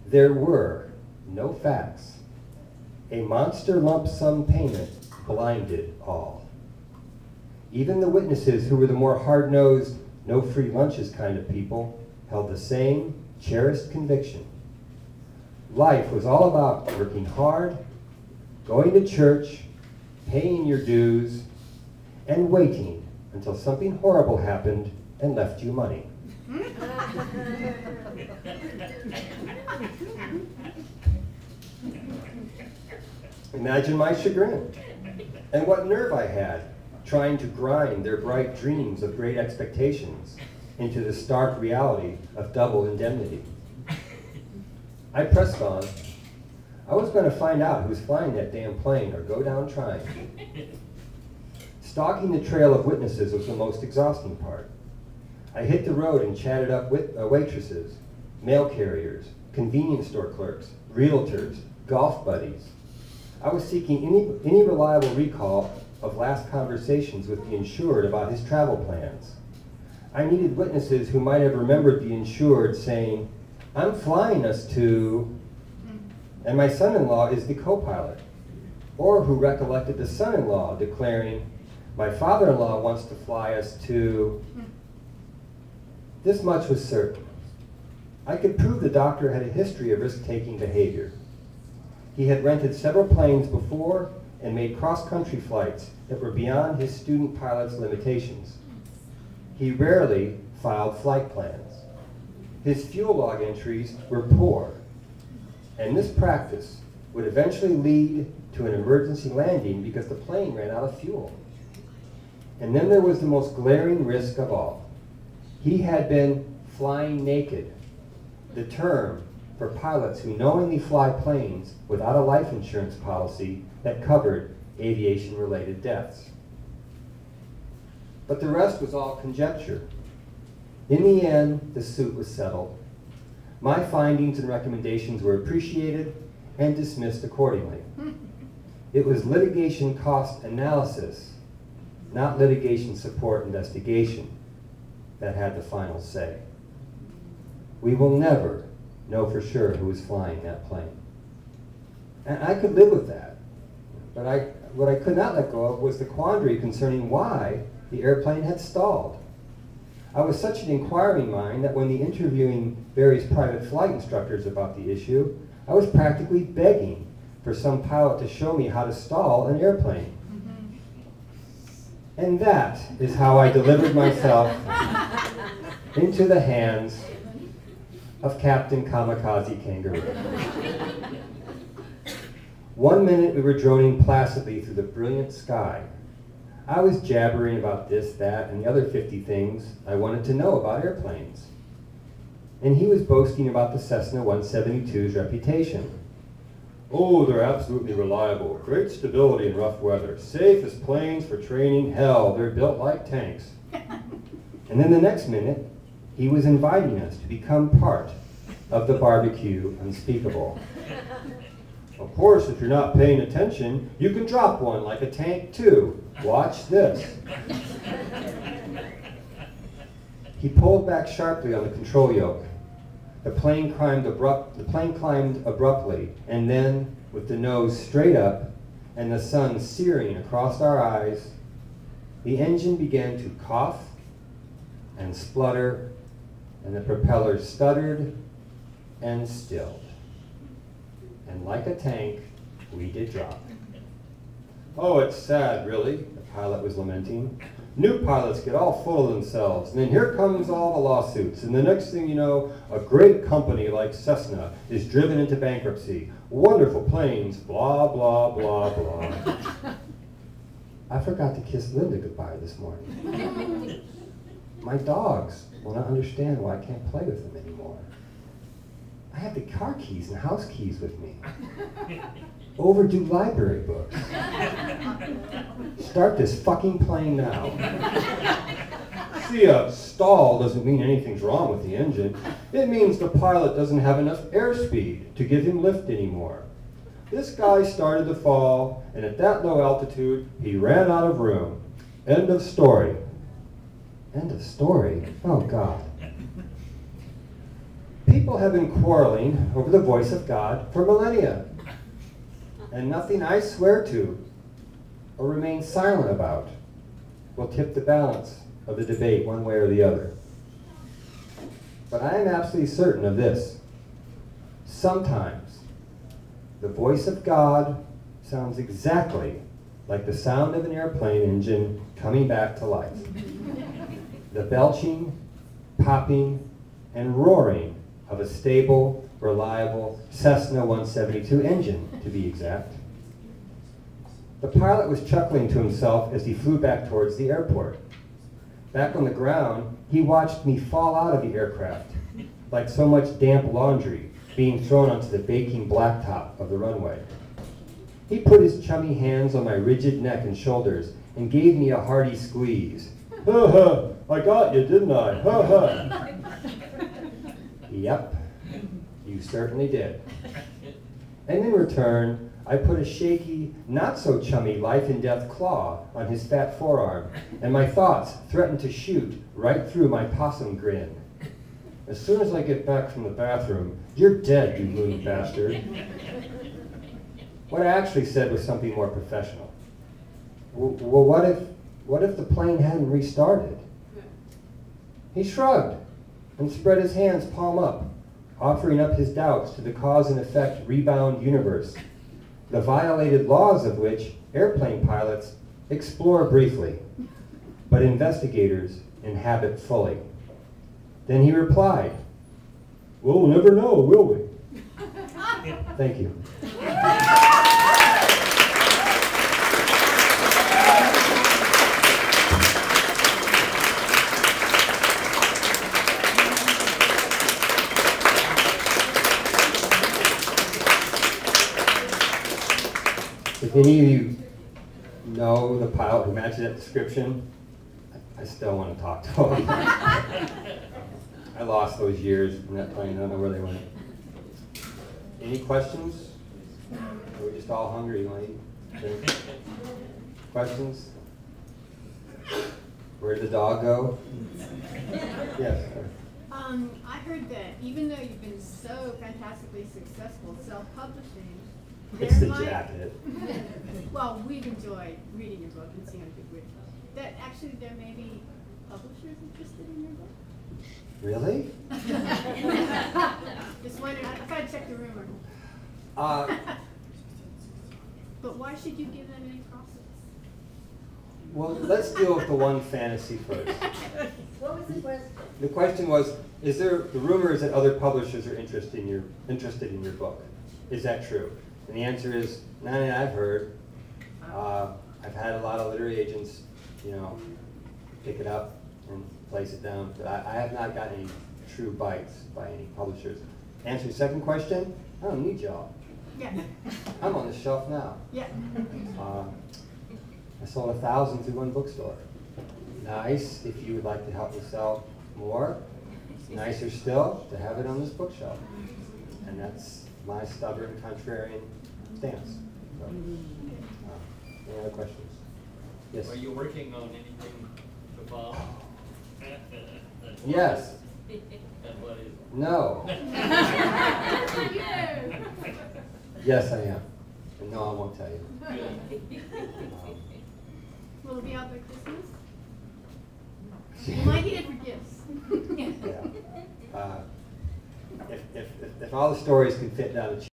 There were no facts. A monster lump sum payment blinded all. Even the witnesses, who were the more hard-nosed, no free lunches kind of people, held the same cherished conviction. Life was all about working hard, going to church, paying your dues, and waiting until something horrible happened and left you money. Imagine my chagrin, and what nerve I had trying to grind their bright dreams of great expectations into the stark reality of double indemnity. I pressed on. I was going to find out who's flying that damn plane or go down trying. Stalking the trail of witnesses was the most exhausting part. I hit the road and chatted up with waitresses, mail carriers, convenience store clerks, realtors, golf buddies. I was seeking any reliable recall of last conversations with the insured about his travel plans. I needed witnesses who might have remembered the insured saying, "I'm flying us to," and my son-in-law is the co-pilot, or who recollected the son-in-law declaring, "My father-in-law wants to fly us to." This much was certain. I could prove the doctor had a history of risk-taking behavior. He had rented several planes before and made cross-country flights that were beyond his student pilot's limitations. He rarely filed flight plans. His fuel log entries were poor, and this practice would eventually lead to an emergency landing because the plane ran out of fuel. And then there was the most glaring risk of all. He had been flying naked, the term for pilots who knowingly fly planes without a life insurance policy that covered aviation-related deaths. But the rest was all conjecture. In the end, the suit was settled. My findings and recommendations were appreciated and dismissed accordingly. It was litigation cost analysis, not litigation support investigation, that had the final say. We will never know for sure who was flying that plane. And I could live with that. But what I could not let go of was the quandary concerning why the airplane had stalled. I was such an inquiring mind that when interviewing various private flight instructors about the issue, I was practically begging for some pilot to show me how to stall an airplane. And that is how I delivered myself into the hands of Captain Kamikaze Kangaroo. One minute we were droning placidly through the brilliant sky. I was jabbering about this, that, and the other 50 things I wanted to know about airplanes. And he was boasting about the Cessna 172's reputation. "Oh, they're absolutely reliable. Great stability in rough weather. Safe as planes for training. Hell, they're built like tanks." And then the next minute, he was inviting us to become part of the barbecue unspeakable. "Of course, if you're not paying attention, you can drop one like a tank too. Watch this." He pulled back sharply on the control yoke. The plane climbed abruptly, and then, with the nose straight up and the sun searing across our eyes, the engine began to cough and splutter, and the propeller stuttered and stilled. And like a tank, we did drop. "Oh, it's sad, really," the pilot was lamenting. "New pilots get all full of themselves, and then here comes all the lawsuits, and the next thing you know, a great company like Cessna is driven into bankruptcy. Wonderful planes, blah, blah, blah, blah." I forgot to kiss Linda goodbye this morning. My dogs will not understand why I can't play with them anymore. I have the car keys and house keys with me. Overdue library books. Start this fucking plane now. See, a stall doesn't mean anything's wrong with the engine. It means the pilot doesn't have enough airspeed to give him lift anymore. This guy started to fall, and at that low altitude, he ran out of room. End of story. End of story? Oh, God. people have been quarreling over the voice of God for millennia, and nothing I swear to or remain silent about will tip the balance of the debate one way or the other. But I am absolutely certain of this. Sometimes the voice of God sounds exactly like the sound of an airplane engine coming back to life. The belching, popping, and roaring of a stable, reliable Cessna 172 engine, to be exact. The pilot was chuckling to himself as he flew back towards the airport. Back on the ground, he watched me fall out of the aircraft, like so much damp laundry being thrown onto the baking blacktop of the runway. He put his chummy hands on my rigid neck and shoulders and gave me a hearty squeeze. Ha ha, I got you, didn't I? Ha ha. Yep, you certainly did. And in return, I put a shaky, not so chummy life and death claw on his fat forearm, and my thoughts threatened to shoot right through my possum grin. As soon as I get back from the bathroom, you're dead, you loony bastard. What I actually said was something more professional. Well, what if the plane hadn't restarted? He shrugged and spread his hands palm up, offering up his doubts to the cause and effect rebound universe, the violated laws of which airplane pilots explore briefly, but investigators inhabit fully. Then he replied, "We'll never know, will we?" Thank you. If any of you know the pilot who matches that description, I still want to talk to him. I lost those years in that plane. I don't know where they went. Any questions? Are we just all hungry? You want to eat? Questions? Where did the dog go? Yes. I heard that even though you've been so fantastically successful self-publishing, It's the jacket. well, we've enjoyed reading your book and seeing how good that actually there may be publishers interested in your book. Really? Just wondering. I tried to check the rumor. But why should you give them any process? Well, let's deal with the one fantasy first. What was the question? The question was, is there the rumor is that other publishers are interested in your book? Is that true? And the answer is, none that I've heard. I've had a lot of literary agents, pick it up and place it down, but I have not gotten any true bites by any publishers. Answer your second question, I don't need y'all. Yeah. I'm on the shelf now. Yeah. I sold 1,000 through one bookstore. Nice if you would like to help me sell more. Nicer still to have it on this bookshelf. And that's my stubborn, contrarian stance. So, any other questions? Yes? Are you working on anything to follow? Yes. And what is it? No. Yes, I am. And no, I won't tell you. Will it be out by Christmas? You might need it for gifts. Yeah. If all the stories can fit down the